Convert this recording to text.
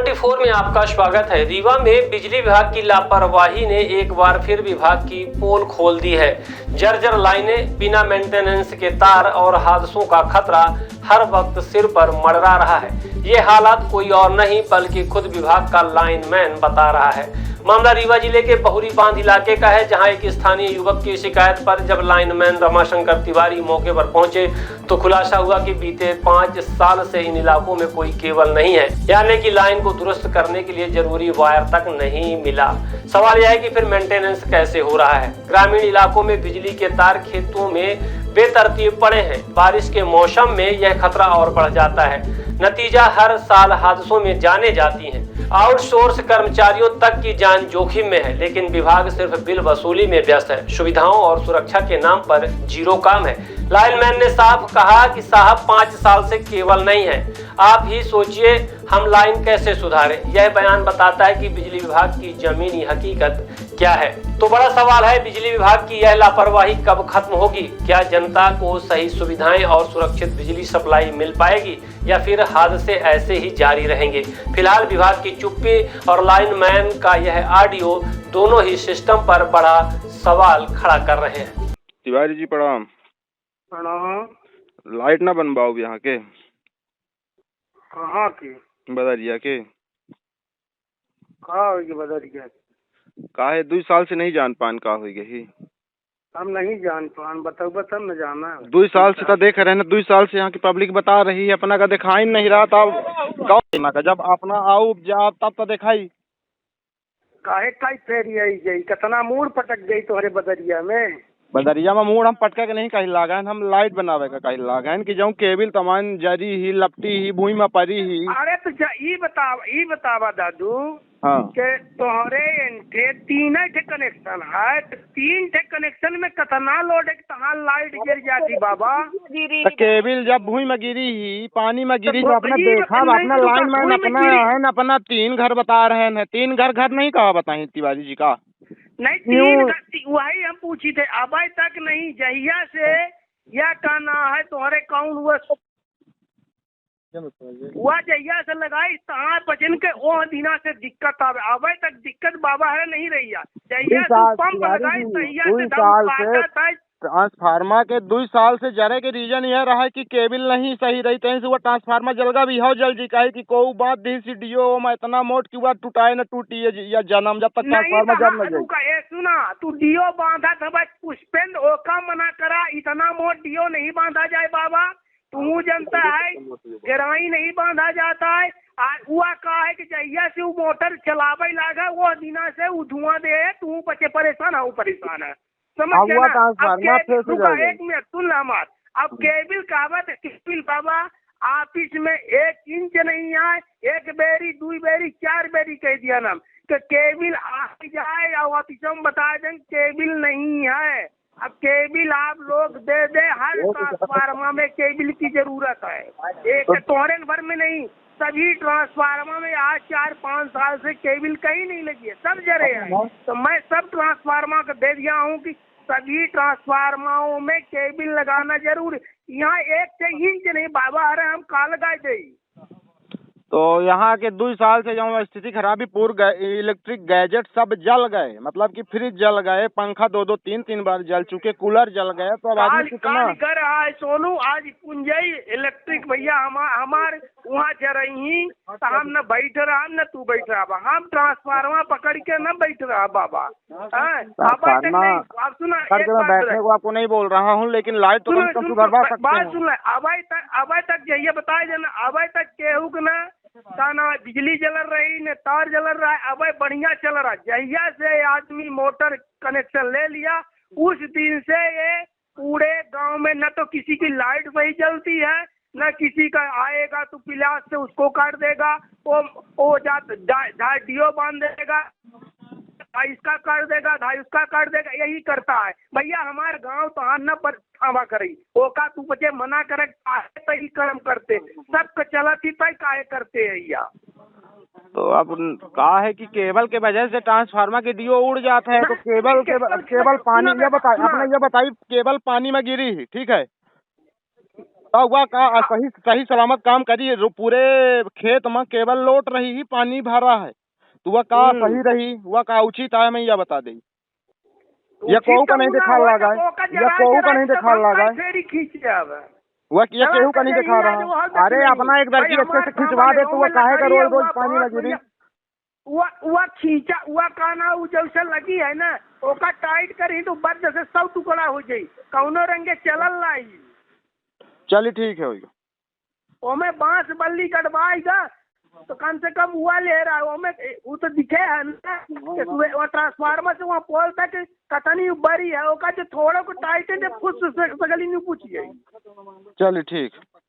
24 में आपका स्वागत है। रीवा में बिजली विभाग की लापरवाही ने एक बार फिर विभाग की पोल खोल दी है। जर्जर लाइनें, बिना मेंटेनेंस के तार और हादसों का खतरा हर वक्त सिर पर मंडरा रहा है। ये हालात कोई और नहीं बल्कि खुद विभाग का लाइनमैन बता रहा है। मामला रीवा जिले के बहुरी बांध इलाके का है, जहां एक स्थानीय युवक की शिकायत पर जब लाइनमैन रमाशंकर तिवारी मौके पर पहुंचे तो खुलासा हुआ कि बीते 5 साल से इन इलाकों में कोई केबल नहीं है, यानी कि लाइन को दुरुस्त करने के लिए जरूरी वायर तक नहीं मिला। सवाल यह है कि फिर मेंटेनेंस कैसे हो रहा है। ग्रामीण इलाकों में बिजली के तार खेतों में बेतरतीब पड़े हैं। बारिश के मौसम में यह खतरा और बढ़ जाता है। नतीजा हर साल हादसों में जाने जाती हैं। आउटसोर्स कर्मचारियों तक की जान जोखिम में है, लेकिन विभाग सिर्फ बिल वसूली में व्यस्त है। सुविधाओं और सुरक्षा के नाम पर जीरो काम है। लाइनमैन ने साफ कहा कि साहब 5 साल से केबल नहीं है, आप ही सोचिए हम लाइन कैसे सुधारें। यह बयान बताता है कि बिजली विभाग की जमीनी हकीकत क्या है। तो बड़ा सवाल है, बिजली विभाग की यह लापरवाही कब खत्म होगी? क्या जनता को सही सुविधाएं और सुरक्षित बिजली सप्लाई मिल पाएगी, या फिर हादसे ऐसे ही जारी रहेंगे? फिलहाल विभाग की चुप्पी और लाइनमैन का यह ऑडियो दोनों ही सिस्टम पर बड़ा सवाल खड़ा कर रहे हैं। तिवारी जी प्रणाम। प्रणाम। लाइट ना बनवाओ यहाँ के? कहाँ की? बदरिया के। का होगी बदरिया? काहे 2 साल से नहीं जान पान का होगी ही? हम नहीं जान पान, बताओ तब न जाना। 2 साल से तो देख रहे हैं ना, 2 साल से यहाँ की पब्लिक बता रही है, अपना का दिखाई नहीं रहा। तब गाँव का जब अपना आओ जा तब तो दिखाई काहे काई फेरी आई गई, कितना मूड पटक गई तुम्हारे बदरिया में। बदरिया में मूड हम पटका के नहीं कहीं लागन, हम लाइट बनावे का कहीं लागन कि जाऊँ केबिल तमान जरी ही लपटी ही भूमि में पड़ी ही। अरे तो ई बतावा दादू। हाँ के तोहरे इनके 3 ठे कनेक्शन है, 3 ठे कनेक्शन में कितना लोड है, तहाँ लाइट गिर जाती बाबा। तो केबिल जब भूमि में गिरी ही, पानी में गिरी, तो अपना देखा अपना लाइन मैन अपना है ना, अपना 3 घर बता रहे हैं। 3 घर नहीं कहा बताई तिवारी जी का? नहीं 3 वही हम पूछी थे, अभी तक नहीं। जहिया से या कहना है तुम्हारे कौन हुआ जहिया से लगाई तहाँ बचन के वो दिना से दिक्कत आवे, अभी तक दिक्कत बाबा है नहीं रही है। जहिया से पंप लगाई तहिया से ट्रांसफार्मर के 2 साल से जरे के रीजन यह रहा है कि केबिल नहीं सही रही, तहीं से वो ट्रांसफार्मर जलगा भी हो जल जी काहे कि को बात दी सीडीओ में इतना मोट की बात टूटाए न टूटी या जन्म जब तक ट्रांसफार्मर जल न जाए। सुना तू डियो बांधा था पुष्पेंद ओका मना करा, इतना मोट डियो नहीं बांधा जाए बाबा। तू जनता है गहराई नहीं बांधा जाता है। हुआ कहा है कि जहिया से वो मोटर चलावे लागा वो दिना से वो धुआं दे, तू बच्चे परेशान है, परेशान है समझ गया ना। एक मिनट सुन हमार। अब केबिल कहवत केबिल बाबा ऑफिस में 1 इंच नहीं आए, 1 बेरी 2 बेरी 4 बेरी कह दिया ना कि केबिल आ जाए या ऑफिस में बता दें केबिल नहीं है। अब केबिल आप लोग दे दे, हर ट्रांसफार्मर में केबिल की जरूरत है। एक तोहरे भर में नहीं, सभी ट्रांसफार्मर में आज 4-5 साल से केबिल कहीं नहीं लगी है, सब जरे हैं। तो मैं सब ट्रांसफार्मर को दे दिया हूँ कि सभी ट्रांसफार्मरों में केबिल लगाना जरूर। यहाँ 1 इंच नहीं बाबा, अरे हम का लगा दे। तो यहाँ के 2 साल से जो स्थिति खराबी, पूरे इलेक्ट्रिक गैजेट सब जल गए, मतलब कि फ्रिज जल गए, पंखा 2-2 3-3 बार जल चुके, कूलर जल गए। तो अब आदमी कितना कर रहा है सोनू। आज पुंजई इलेक्ट्रिक भैया हमार वहाँ जा रही, तो हम न बैठ रहा न तू बैठ रहा, हम ट्रांसफार्मर पकड़ के न बैठ रहा बाबा। आप सुना, बैठने को आपको नहीं बोल रहा हूँ, लेकिन लाइट तो बात सुन। अभी तक जहिए बताए जाना, अभी तक केहू के ना बिजली जल रही न तार जल रहा है, अब बढ़िया चल रहा। जहिया से आदमी मोटर कनेक्शन ले लिया उस दिन से ये पूरे गांव में न तो किसी की लाइट सही जलती है, न किसी का आएगा तो पिलास से उसको काट देगा, वो डियो बांध देगा, इसका काट देगा, उसका काट देगा, यही करता है भैया। हमारे गांव तो न पर खावा करी ओका तू बचे मना करे तही कर्म करते, सबको चलत ही तय काहे करते है या। तो अब कहा है कि केबल के वजह से ट्रांसफार्मर के डियो उड़ जाता है। तो केबल पानी, ये बताइए केबल पानी में गिरी ही, ठीक है, तो वह का सही सही सलामत काम करी पूरे खेत में केवल लोट रही ही पानी भरा है, तो वह का सही रही, वह का उचित है, मैं यह बता दी। ये कोहू का नहीं दिखा लगा है, ये कोहू का नहीं दिखा लगा है, फेरी खींच जावे वह ये केहू का नहीं दिखा रहा। अरे अपना एक दर्जी अच्छे से खिंचवा दे, तो वह काहे का रोज रोज पानी लगी रही। वह खींचा वह काना वो जैसे लगी है ना, ओका टाइट करी तो बस जैसे 100 टुकड़ा हो जाई, कौनो रंगे चलल लाई। चलिए ठीक है भैया। ओमे बांस बल्ली कटवाएगा तो कम से कम हुआ ले रहा है, ओमे वो तो दिखे है ना कि वो ट्रांसफार्मर से वहाँ पोल तक कतनी बड़ी है, ओका जो थोड़ा को टाइट है फुस सगली नहीं पूछ गई। चलिए ठीक।